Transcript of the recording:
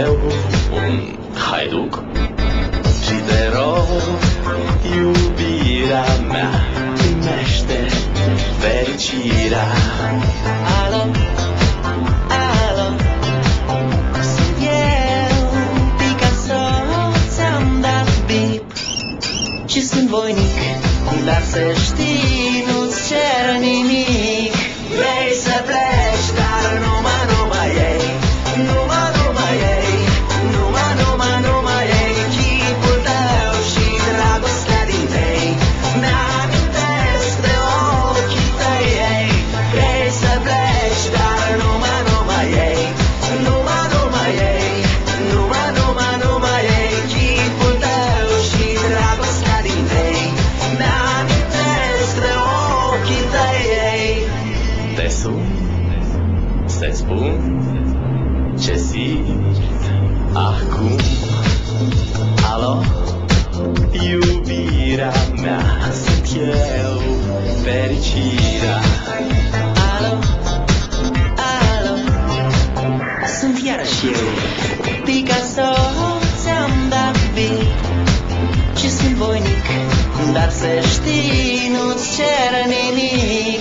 Eu, un haiduc, și te rog, iubirea mea, primește fericirea. Alo, alo, sunt eu, Picasso, ți-am dat bip și sunt voinic, dar să știi, nu-ți cer nimic. Vrei să pleci, dar numai ei, numai ei, numai ei, chipul tău și dragostea din tei, mi-amintesc de ochii tăi, ei. Vrei să pleci, dar numai ei, numai ei, numai ei, chipul tău și dragostea din tei, mi-amintesc de ochii tăi, ei. Te sun, să-ți spun ce simt acum. Alo, iubirea mea, sunt eu, fericirea. Alo, alo, sunt iarăși eu, Picasso, ți-am dat bip și sunt voinic, dar să știi, nu-ți cer nimic.